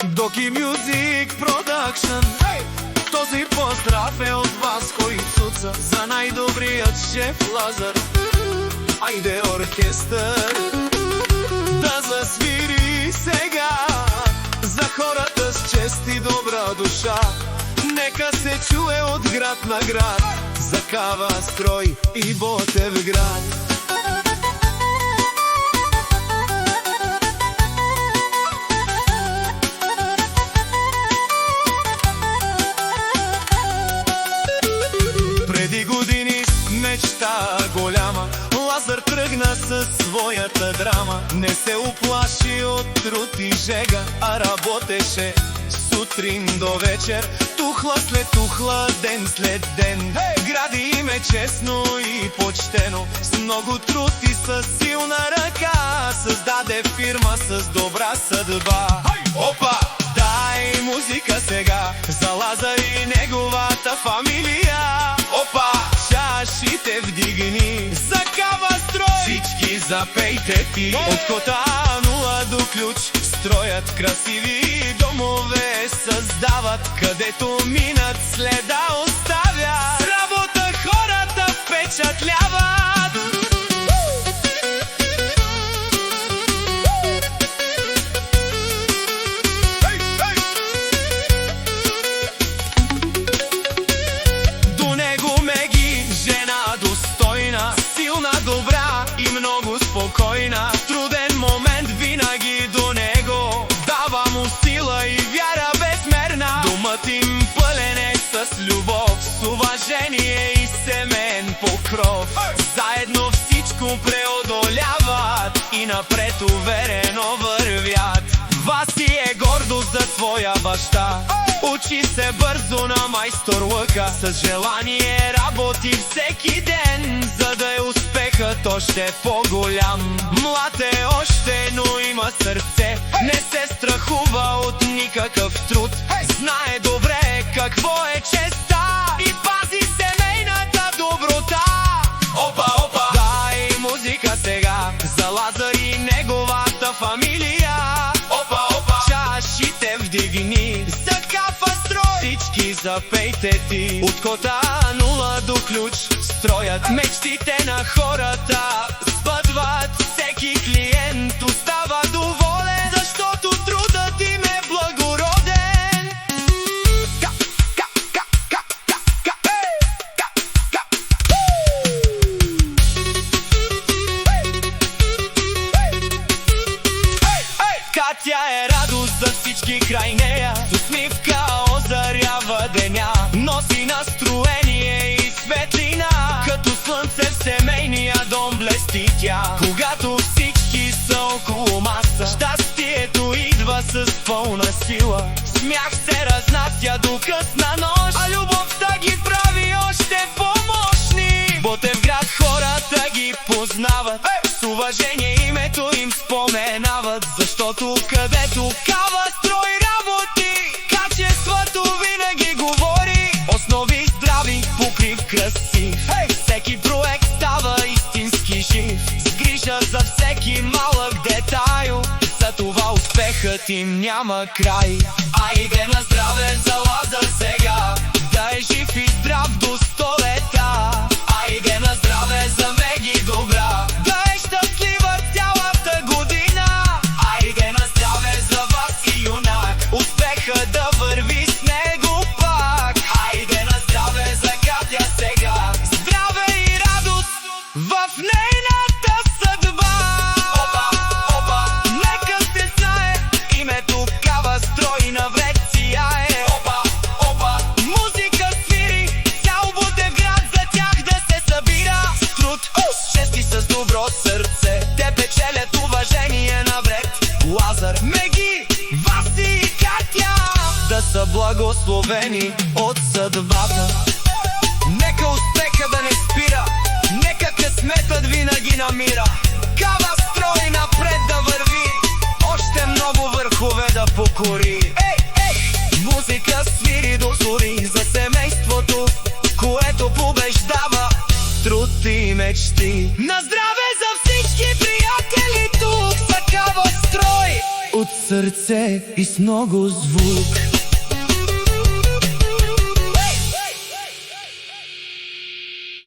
Доки Music Production. Този поздрав е от Васко и Цуца за най-добрият шеф Лазар. Айде оркестър да засвири сега за хората с чест и добра душа. Нека се чуе от град на град за Кава Строй и Ботевград. Преди години с мечта голяма Лазар тръгна със своята драма. Не се уплаши от труд и жега, а работеше сутрин до вечер, тухла след тухла, ден след ден. Гради име честно и почтено, с много труд и със силна ръка създаде фирма с добра съдба. Опа! Дай музика сега за Лазар и неговата фамилия. Опа! Чашите вдигни за Кава Строй. Всички запейте ти от кота нула до ключ. Строят красиви домове, създават, където минат следа оставят. С работа хората впечатляват. До него Меги, жена достойна, силна, добра и много спокойна. Труден момент винаги до него дава му сила и вяра безмерна. Думът им пълен е с любов, с уважение и семен покров. Заедно всичко преодоляват и напред уверено вървят. Васи е гордо за своя баща, учи се бързо на майстор лъка. С желание работи всеки ден, за да е успехът още по-голям. Млад е още, но има сърце, не се страхува от никакъв труд. Знае добре какво е честта и пази семейната доброта. Опа, опа! Дай музика сега за Лазар и неговата фамилия. Опа, опа! Чашите вдигни за Кава Строй. Всички запейте ти от кота нула до ключ. Строят мечтите на хората, сбъдват всеки клиент, остава доволен, защото трудът им е благороден. Катя е радост за всички край нея, с усмивка озарява деня. Носи настроение и светлина, като слънце в семейния дом блести тя. Когато всички са около маса, щастието идва с пълна сила. Смях се разнася до късна нощ, а любовта ги прави още по-мощни. Ботевград хората ги познават, с уважение името им споменават, защото където Кава Строй работи, качеството винаги говори. Основи здрави, покрив красив, всеки проект става истински жив. С грижа за всеки малък детайл, за това успехът им няма край. Айде на здраве за Лазар сега, да е жив и здрав до 100 лета. Айде на здраве за Меги добра, да е щастлива цялата година. Айде на здраве за Васи юнак, успеха да върви с него пак. Айде на здраве за Катя сега, здраве и радост в нейната съдба. Опа, опа! Нека се знае името Кава Строй навред сияе. Опа, опа! Музика свири, цял Ботевград за тях да се събира. С труд, с чест и с добро сърце, те печелят уважение навред. Лазар, Меги, Васи и Катя да са благословени от съдбата. Нека успеха да не спира, нека късметът винаги намира. Кава Строй напред да върви, още много върхове да покори. Музика свири до зори за семейството, което побеждава труд и мечти. На здраве за всички приятели тук за Кава Строй от сърце. сърце и с много звук.